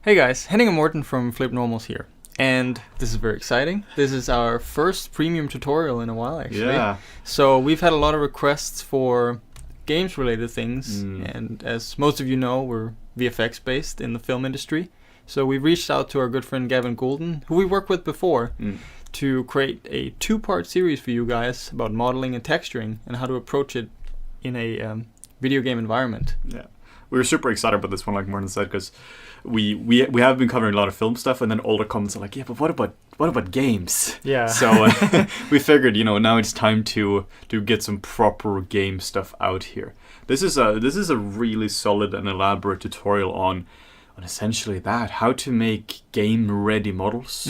Hey guys, Henning and Morten from FlippedNormals here. And this is very exciting. This is our first premium tutorial in a while, actually. Yeah. So we've had a lot of requests for games-related things. And as most of you know, we're VFX based in the film industry. So we reached out to our good friend Gavin Goulden, who we worked with before, to create a 2-part series for you guys about modeling and texturing and how to approach it in a video game environment. Yeah. We were super excited about this one, like Morten said, because we have been covering a lot of film stuff, and then all the comments are like, yeah, but what about games? Yeah. So we figured, now it's time to get some proper game stuff out here. This is a really solid and elaborate tutorial on essentially that, how to make game ready models.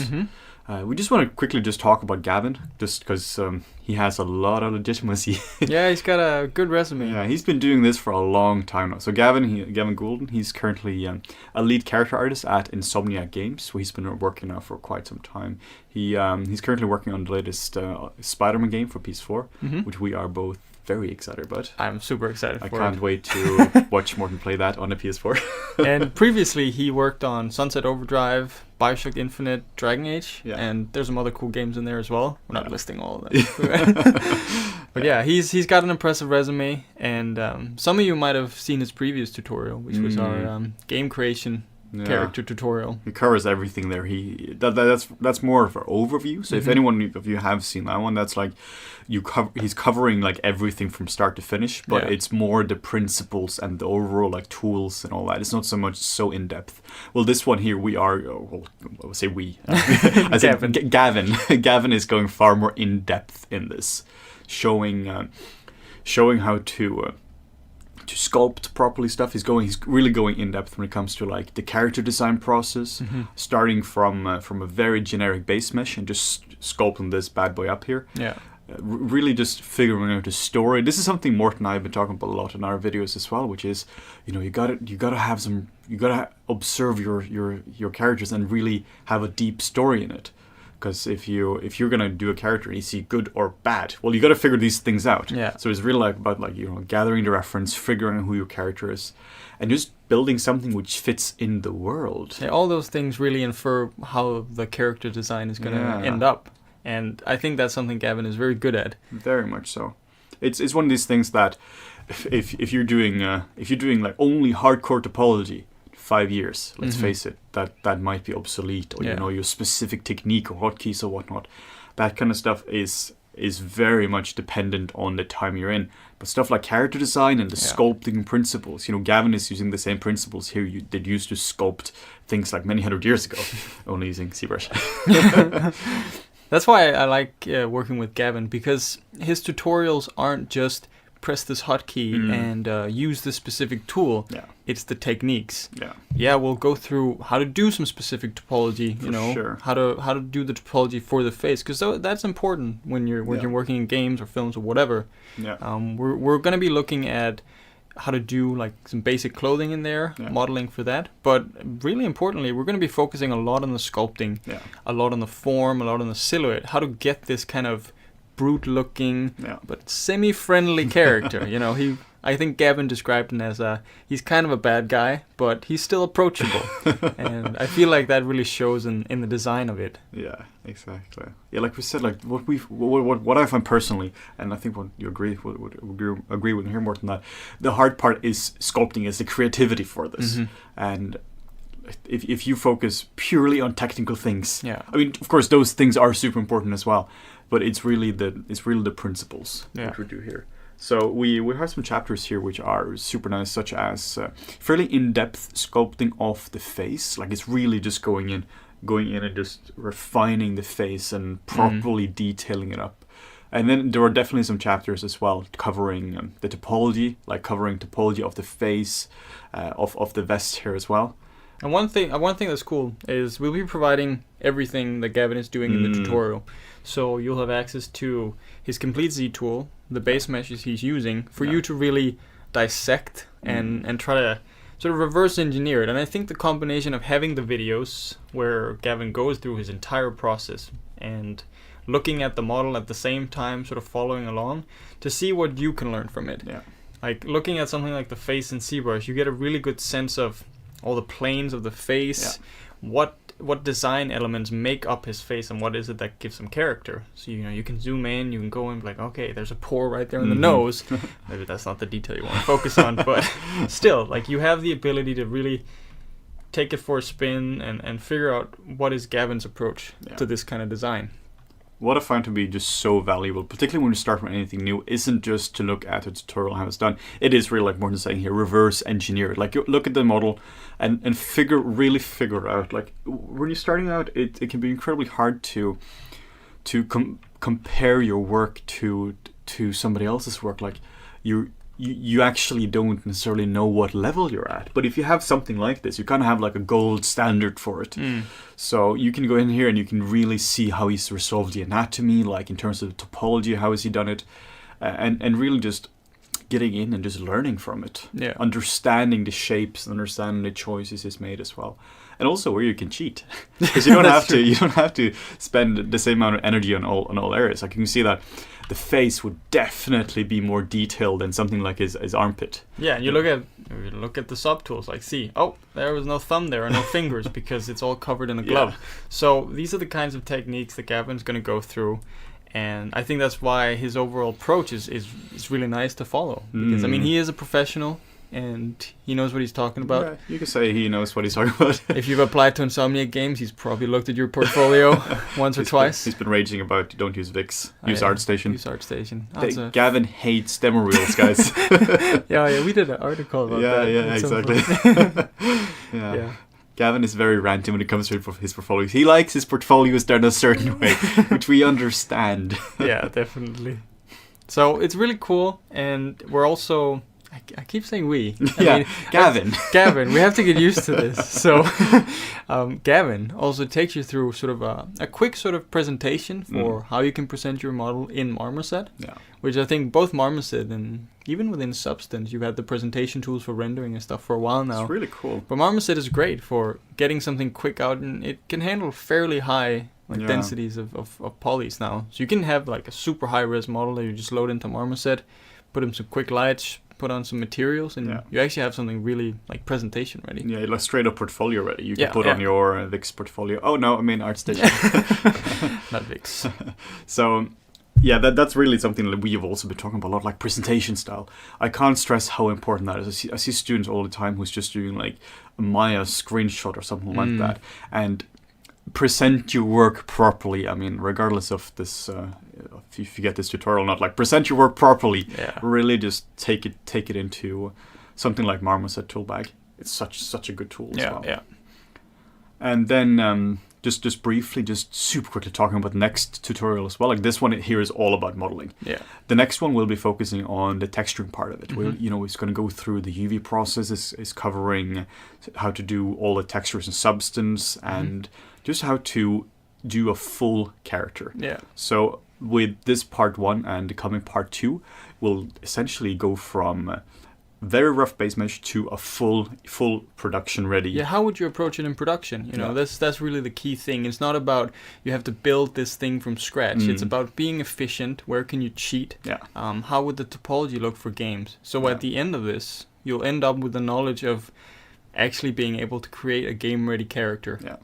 We just want to quickly just talk about Gavin, just because he has a lot of legitimacy. Yeah, he's got a good resume. Yeah, he's been doing this for a long time now. So Gavin Goulden, he's currently a lead character artist at Insomniac Games, where he's been working now for quite some time. He's currently working on the latest Spider-Man game for PS4, which we are both very excited about. I'm super excited for it. I can't wait to watch Morten play that on a PS4. And previously he worked on Sunset Overdrive, Bioshock Infinite, Dragon Age, and there's some other cool games in there as well. We're not listing all of them. But yeah, he's got an impressive resume, and some of you might have seen his previous tutorial, which was our game creation character tutorial. He covers everything there. That's more of an overview. So if anyone of you have seen that one, that's like he's covering like everything from start to finish, but it's more the principles and the overall like tools and all that. It's not so much so in depth. Well, this one here I would say we. I said Gavin. Gavin is going far more in depth in this, showing how to sculpt properly stuff. He's really going in depth when it comes to like the character design process, starting from a very generic base mesh and just sculpting this bad boy up here. Yeah. Really just figuring out the story. This is something Morten and I have been talking about a lot in our videos as well, which is, you gotta observe your characters and really have a deep story in it. Because if you're gonna do a character and you see good or bad, well, you gotta figure these things out. Yeah. So it's really about gathering the reference, figuring out who your character is, and just building something which fits in the world. Yeah, all those things really infer how the character design is gonna end up, and I think that's something Gavin is very good at. Very much so. It's one of these things that if you're doing like only hardcore topology, 5 years, let's face it, that might be obsolete, or your specific technique or hotkeys or whatnot. That kind of stuff is very much dependent on the time you're in. But stuff like character design and the sculpting principles, Gavin is using the same principles here that used to sculpt things like many hundred years ago, only using ZBrush. That's why I like working with Gavin, because his tutorials aren't just press this hotkey and use this specific tool. Yeah. It's the techniques. Yeah. We'll go through how to do some specific topology, sure. how to do the topology for the face, because that's important when you're working in games or films or whatever. Yeah. We're going to be looking at how to do like some basic clothing in there, modeling for that. But really importantly, we're going to be focusing a lot on the sculpting, a lot on the form, a lot on the silhouette, how to get this kind of brute-looking, but semi-friendly character. I think Gavin described him as he's kind of a bad guy, but he's still approachable, and I feel like that really shows in the design of it. Yeah, exactly. Yeah, like we said, like what I find personally, and I think what you agree with here more than that, the hard part is sculpting, is the creativity for this, and if you focus purely on technical things, I mean, of course, those things are super important as well. But it's really the principles that we do here. So we have some chapters here which are super nice, such as fairly in-depth sculpting of the face. Like it's really just going in and just refining the face and properly detailing it up. And then there are definitely some chapters as well covering the topology, like covering topology of the face, of the vest here as well. And one thing that's cool is we'll be providing everything that Gavin is doing in the tutorial. So you'll have access to his complete Z tool, the base meshes he's using, for you to really dissect and try to sort of reverse engineer it. And I think the combination of having the videos where Gavin goes through his entire process and looking at the model at the same time, sort of following along, to see what you can learn from it. Yeah. Like looking at something like the face in ZBrush, you get a really good sense of all the planes of the face, what design elements make up his face, and what is it that gives him character. So you can zoom in, you can go and be like, okay, there's a pore right there in the nose. Maybe that's not the detail you want to focus on, but still, like, you have the ability to really take it for a spin and figure out what is Gavin's approach to this kind of design. What I find to be just so valuable, particularly when you start from anything new, isn't just to look at a tutorial how it's done. It is really, like Morten's saying here, reverse engineer it. Like, you look at the model and really figure out. Like, when you're starting out, it can be incredibly hard to compare your work to somebody else's work. Like, you actually don't necessarily know what level you're at. But if you have something like this, you kind of have like a gold standard for it. So you can go in here and you can really see how he's resolved the anatomy, like in terms of topology, how has he done it, and really just getting in and just learning from it. Yeah. Understanding the shapes, understanding the choices he's made as well. And also where you can cheat, because you don't have to spend the same amount of energy on all areas. Like, you can see that the face would definitely be more detailed than something like his armpit. Yeah, and you look at the subtools, like, see, oh, there was no thumb there or no fingers because it's all covered in a glove. So these are the kinds of techniques that Gavin's going to go through, and I think that's why his overall approach is really nice to follow. Because I mean, he is a professional, and he knows what he's talking about. Yeah, you could say he knows what he's talking about. If you've applied to Insomnia Games, he's probably looked at your portfolio once or twice. He's been raging about, don't use VIX, use ArtStation. Use ArtStation. Gavin hates demo reels, guys. yeah, we did an article about that. Yeah, exactly. Yeah. Gavin is very ranty when it comes to his portfolios. He likes his portfolios done a certain way, which we understand. Yeah, definitely. So it's really cool, and we're also... I keep saying we. I mean, Gavin, we have to get used to this. So Gavin also takes you through sort of a quick sort of presentation for how you can present your model in Marmoset, which I think both Marmoset and even within Substance, you've had the presentation tools for rendering and stuff for a while now. It's really cool. But Marmoset is great for getting something quick out, and it can handle fairly high densities of polys now. So you can have like a super high-res model that you just load into Marmoset, put in some quick lights, put on some materials, and you actually have something really like presentation ready. Yeah, like straight up portfolio ready. You can put on your VIX portfolio. Oh no, I mean ArtStation. Not VIX. So yeah, that's really something that we have also been talking about a lot, like presentation style. I can't stress how important that is. I see students all the time who's just doing like a Maya screenshot or something like that, and present your work properly. I mean, regardless of this, if you get this tutorial or not, like, present your work properly. Really just take it into something like Marmoset Toolbag. It's such a good tool as well. And then just briefly, just super quickly talking about the next tutorial as well. Like, this one here is all about modeling. The next one will be focusing on the texturing part of it. It's going to go through the UV process. Is covering how to do all the textures in Substance and just how to do a full character. So with this part 1 and the coming part 2, we'll essentially go from very rough base mesh to a full production ready. Yeah, how would you approach it in production? You know, that's really the key thing. It's not about you have to build this thing from scratch. It's about being efficient. Where can you cheat? How would the topology look for games? So at the end of this, you'll end up with the knowledge of actually being able to create a game-ready character.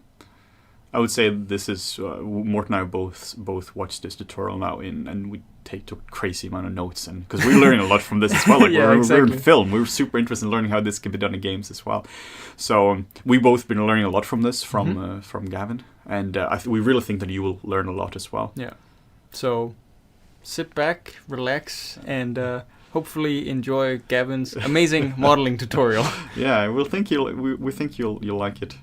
I would say this is Morten and I both watched this tutorial now and we took a crazy amount of notes, and because we're learning a lot from this as well. Like we're in film, we're super interested in learning how this can be done in games as well. So we both been learning a lot from this from Gavin, and we really think that you will learn a lot as well. So sit back, relax, and hopefully enjoy Gavin's amazing modeling tutorial. We think you'll like it.